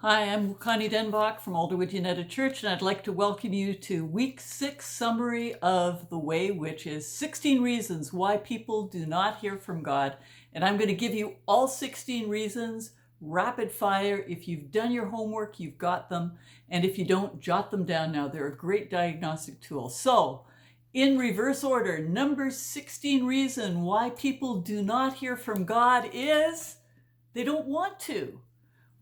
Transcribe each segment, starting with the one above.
Hi, I'm Connie Denbach from Alderwood United Church, and I'd like to welcome you to Week 6 summary of The Way, which is 16 reasons why people do not hear from God. And I'm going to give you all 16 reasons, rapid fire. If you've done your homework, you've got them. And if you don't, jot them down now. They're a great diagnostic tool. So, in reverse order, number 16 reason why people do not hear from God is they don't want to.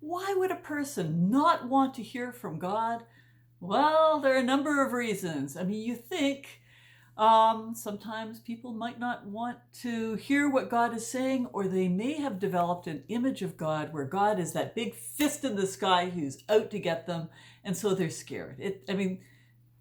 Why would a person not want to hear from God? Well, there are a number of reasons. I mean, you think sometimes people might not want to hear what God is saying, or they may have developed an image of God where God is that big fist in the sky who's out to get them, and so they're scared.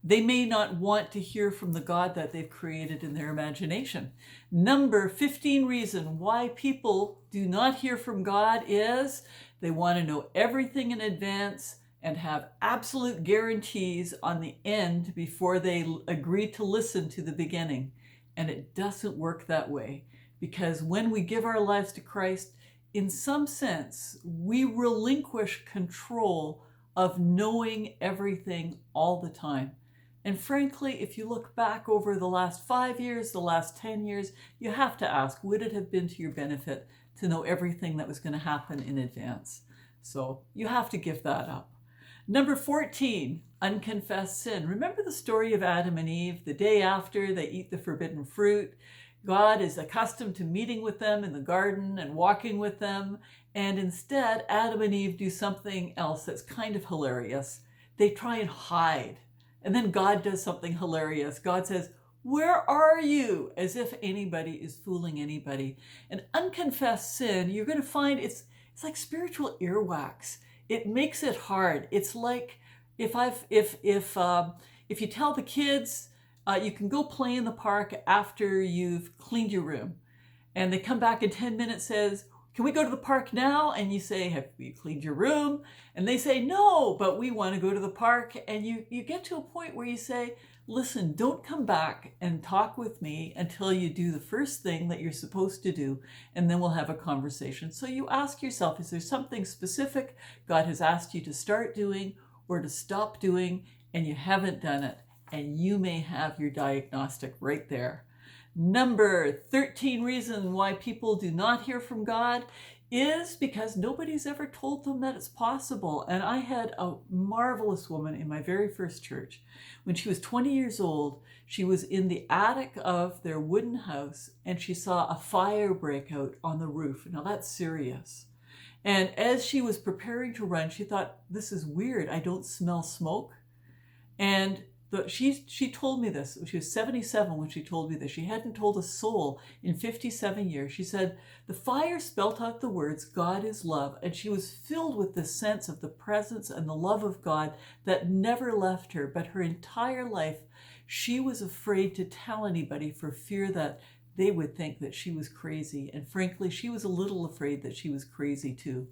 They may not want to hear from the God that they've created in their imagination. Number 15 reason why people do not hear from God is they want to know everything in advance and have absolute guarantees on the end before they agree to listen to the beginning. And it doesn't work that way, because when we give our lives to Christ, in some sense, we relinquish control of knowing everything all the time. And frankly, if you look back over the last 5 years, the last 10 years, you have to ask, would it have been to your benefit to know everything that was going to happen in advance? So you have to give that up. Number 14, unconfessed sin. Remember the story of Adam and Eve? The day after they eat the forbidden fruit, God is accustomed to meeting with them in the garden and walking with them. And instead, Adam and Eve do something else that's kind of hilarious. They try and hide. And then God does something hilarious. God says, "Where are you?" As if anybody is fooling anybody. And unconfessed sin, you're going to find it's like spiritual earwax. It makes it hard. It's like if you tell the kids you can go play in the park after you've cleaned your room, and they come back in 10 minutes, says, "Can we go to the park now?" And you say, "Have you cleaned your room?" And they say, "No, but we want to go to the park." And you get to a point where you say, "Listen, don't come back and talk with me until you do the first thing that you're supposed to do, and then we'll have a conversation." So you ask yourself, is there something specific God has asked you to start doing or to stop doing, and you haven't done it? And you may have your diagnostic right there. Number 13 reason why people do not hear from God is because nobody's ever told them that it's possible. And I had a marvelous woman in my very first church. When she was 20 years old, she was in the attic of their wooden house and she saw a fire break out on the roof. Now that's serious. And as she was preparing to run, she thought, "This is weird. I don't smell smoke." And she told me this. She was 77 when she told me this. She hadn't told a soul in 57 years. She said, the fire spelt out the words, "God is love." And she was filled with this sense of the presence and the love of God that never left her. But her entire life, she was afraid to tell anybody for fear that they would think that she was crazy. And frankly, she was a little afraid that she was crazy too.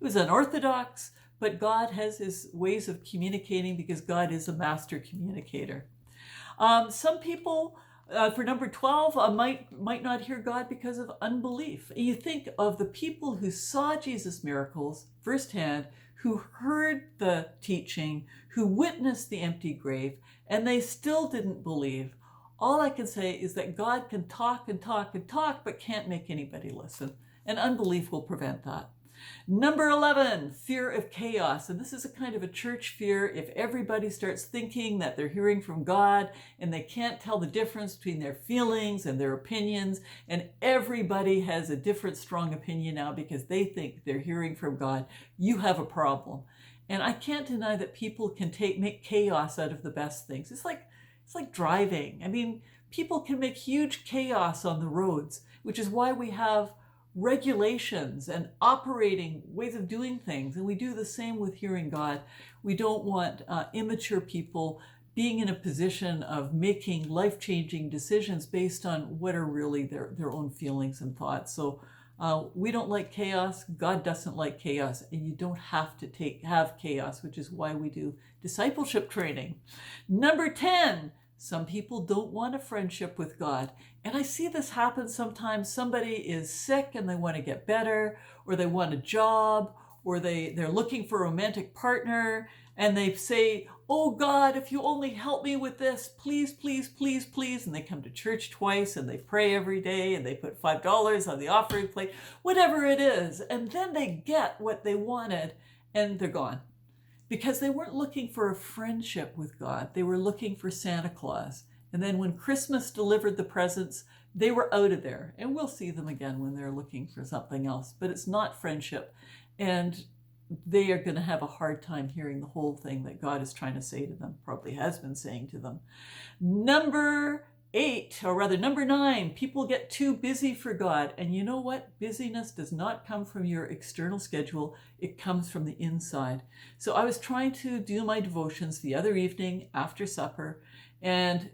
It was unorthodox, but God has his ways of communicating because God is a master communicator. Some people, for number 12, might not hear God because of unbelief. And you think of the people who saw Jesus' miracles firsthand, who heard the teaching, who witnessed the empty grave, and they still didn't believe. All I can say is that God can talk and talk and talk, but can't make anybody listen. And unbelief will prevent that. Number 11, fear of chaos. And this is a kind of a church fear. If everybody starts thinking that they're hearing from God and they can't tell the difference between their feelings and their opinions, and everybody has a different strong opinion now because they think they're hearing from God, you have a problem. And I can't deny that people can make chaos out of the best things. It's like driving. I mean, people can make huge chaos on the roads, which is why we have regulations and operating ways of doing things. And we do the same with hearing God. We don't want immature people being in a position of making life-changing decisions based on what are really their own feelings and thoughts. So we don't like chaos. God doesn't like chaos. And you don't have to have chaos, which is why we do discipleship training. Number 10, some people don't want a friendship with God. And I see this happen sometimes. Somebody is sick and they want to get better, or they want a job, or they're looking for a romantic partner, and they say, oh God, if you only help me with this, please, please, please, please. And they come to church twice and they pray every day and they put $5 on the offering plate, whatever it is. And then they get what they wanted and they're gone. Because they weren't looking for a friendship with God. They were looking for Santa Claus. And then when Christmas delivered the presents, they were out of there. And we'll see them again when they're looking for something else. But it's not friendship. And they are going to have a hard time hearing the whole thing that God is trying to say to them, probably has been saying to them. Number 9, people get too busy for God. And you know what? Busyness does not come from your external schedule. It comes from the inside. So I was trying to do my devotions the other evening after supper, and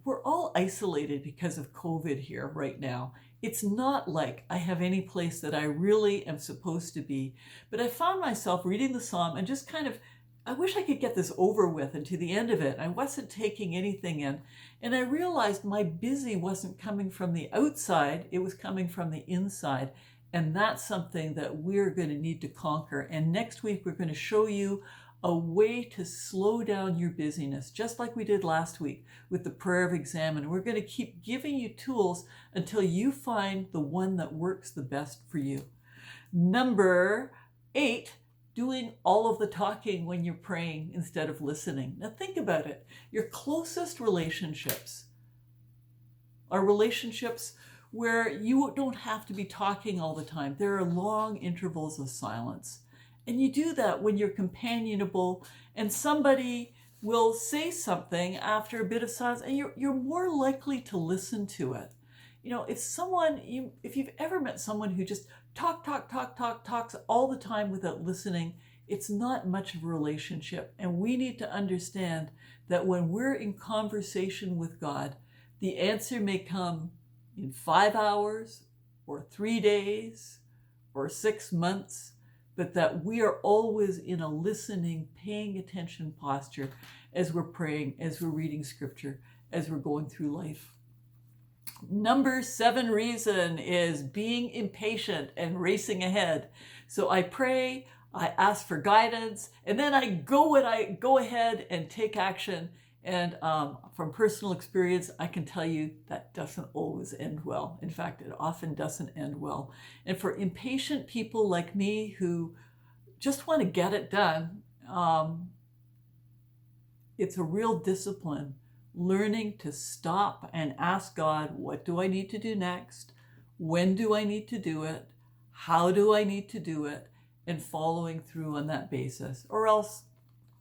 we're all isolated because of COVID here right now. It's not like I have any place that I really am supposed to be, but I found myself reading the psalm and just kind of, I wish I could get this over with and to the end of it. I wasn't taking anything in. And I realized my busy wasn't coming from the outside, it was coming from the inside. And that's something that we're going to need to conquer. And next week, we're going to show you a way to slow down your busyness, just like we did last week with the prayer of examine. We're going to keep giving you tools until you find the one that works the best for you. Number 8, doing all of the talking when you're praying instead of listening. Now think about it. Your closest relationships are relationships where you don't have to be talking all the time. There are long intervals of silence. And you do that when you're companionable and somebody will say something after a bit of silence and you're more likely to listen to it. You know, if you've ever met someone who just talks all the time without listening, it's not much of a relationship. And we need to understand that when we're in conversation with God, the answer may come in 5 hours or 3 days or 6 months, but that we are always in a listening, paying attention posture as we're praying, as we're reading scripture, as we're going through life. Number 7 reason is being impatient and racing ahead. So I pray, I ask for guidance, and then I go ahead and take action. And from personal experience, I can tell you that doesn't always end well. In fact, it often doesn't end well. And for impatient people like me who just want to get it done, it's a real discipline, learning to stop and ask God, what do I need to do next? When do I need to do it? How do I need to do it? And following through on that basis, or else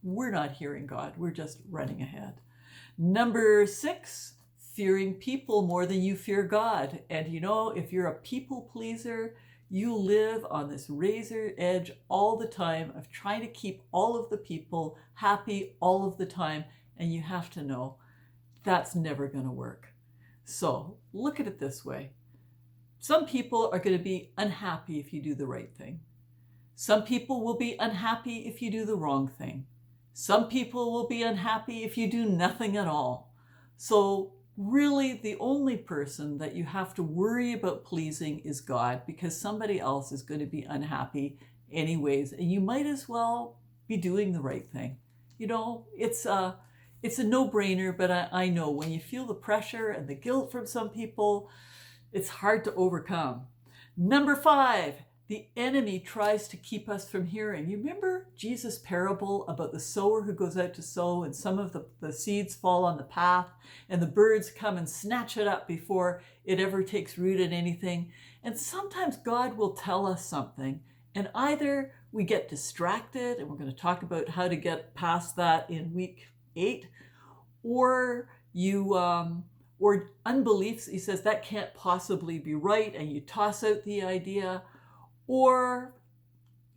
we're not hearing God. We're just running ahead. Number 6, fearing people more than you fear God. And you know, if you're a people pleaser, you live on this razor edge all the time of trying to keep all of the people happy all of the time. And you have to know that's never going to work. So look at it this way. Some people are going to be unhappy if you do the right thing. Some people will be unhappy if you do the wrong thing. Some people will be unhappy if you do nothing at all. So really the only person that you have to worry about pleasing is God, because somebody else is going to be unhappy anyways. And you might as well be doing the right thing. You know, it's a no-brainer, but I know when you feel the pressure and the guilt from some people, it's hard to overcome. Number 5, the enemy tries to keep us from hearing. You remember Jesus' parable about the sower who goes out to sow and some of the seeds fall on the path and the birds come and snatch it up before it ever takes root in anything. And sometimes God will tell us something and either we get distracted, and we're going to talk about how to get past that in week 8, or or unbelief, he says that can't possibly be right, and you toss out the idea. Or,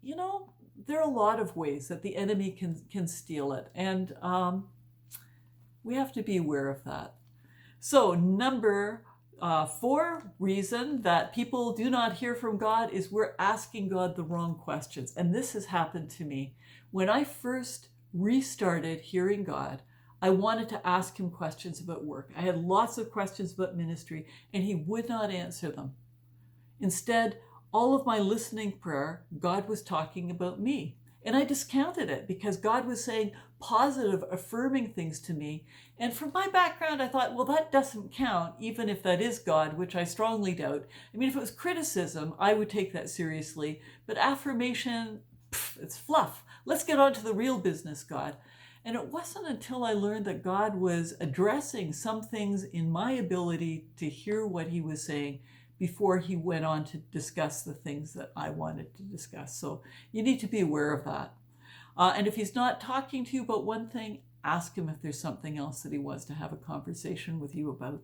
you know, there are a lot of ways that the enemy can steal it. And we have to be aware of that. So number 4 reason that people do not hear from God is we're asking God the wrong questions. And this has happened to me. When I first restarted hearing God, I wanted to ask him questions about work. I had lots of questions about ministry, and he would not answer them. Instead, all of my listening prayer, God was talking about me. And I discounted it because God was saying positive, affirming things to me. And from my background, I thought, well, that doesn't count, even if that is God, which I strongly doubt. I mean, if it was criticism, I would take that seriously. But affirmation, it's fluff. Let's get on to the real business, God. And it wasn't until I learned that God was addressing some things in my ability to hear what he was saying before he went on to discuss the things that I wanted to discuss. So you need to be aware of that. And if he's not talking to you about one thing, ask him if there's something else that he wants to have a conversation with you about.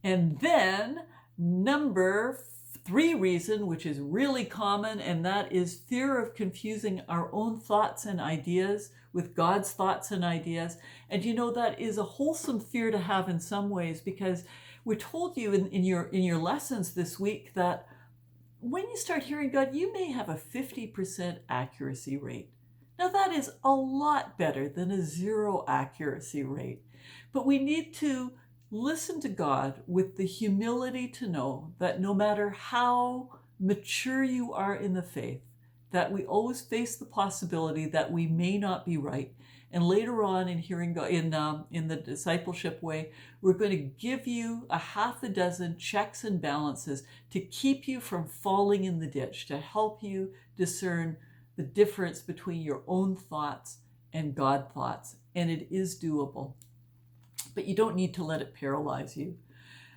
And then number 3 reason, which is really common, and that is fear of confusing our own thoughts and ideas with God's thoughts and ideas. And that is a wholesome fear to have in some ways, because we told you in your lessons this week that when you start hearing God, you may have a 50% accuracy rate. Now that is a lot better than a 0 accuracy rate. But we need to listen to God with the humility to know that no matter how mature you are in the faith, that we always face the possibility that we may not be right. And later on in hearing God, in the discipleship way, we're going to give you a half a dozen checks and balances to keep you from falling in the ditch, to help you discern the difference between your own thoughts and God thoughts. And it is doable, but you don't need to let it paralyze you.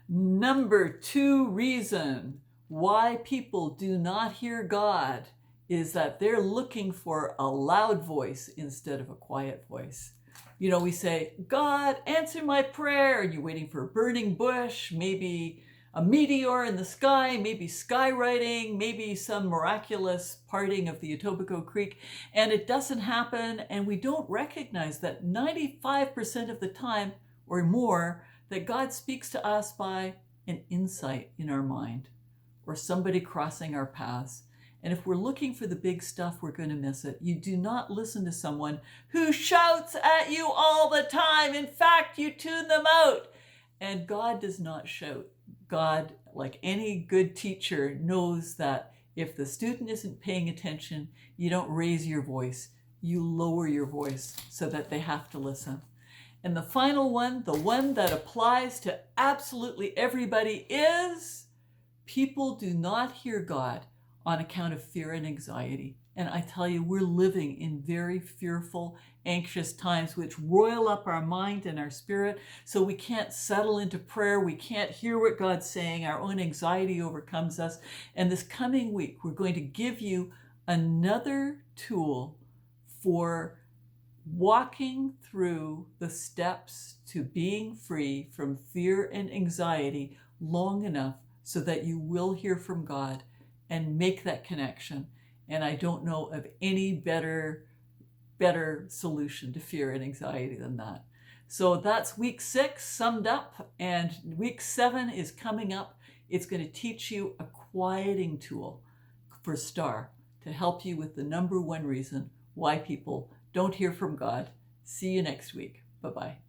Number 2 reason why people do not hear God is that they're looking for a loud voice instead of a quiet voice. We say, God, answer my prayer. And you're waiting for a burning bush, maybe a meteor in the sky, maybe skywriting, maybe some miraculous parting of the Etobicoke Creek. And it doesn't happen. And we don't recognize that 95% of the time or more that God speaks to us by an insight in our mind or somebody crossing our paths. And if we're looking for the big stuff, we're going to miss it. You do not listen to someone who shouts at you all the time. In fact, you tune them out. And God does not shout. God, like any good teacher, knows that if the student isn't paying attention, you don't raise your voice. You lower your voice so that they have to listen. And the final one, the one that applies to absolutely everybody, is people do not hear God on account of fear and anxiety. And I tell you, we're living in very fearful, anxious times, which roil up our mind and our spirit. So we can't settle into prayer. We can't hear what God's saying. Our own anxiety overcomes us. And this coming week, we're going to give you another tool for walking through the steps to being free from fear and anxiety long enough so that you will hear from God and make that connection. And I don't know of any better solution to fear and anxiety than that. So that's week 6 summed up, and week 7 is coming up. It's going to teach you a quieting tool for STAR to help you with the number 1 reason why people don't hear from God. See you next week. Bye-bye.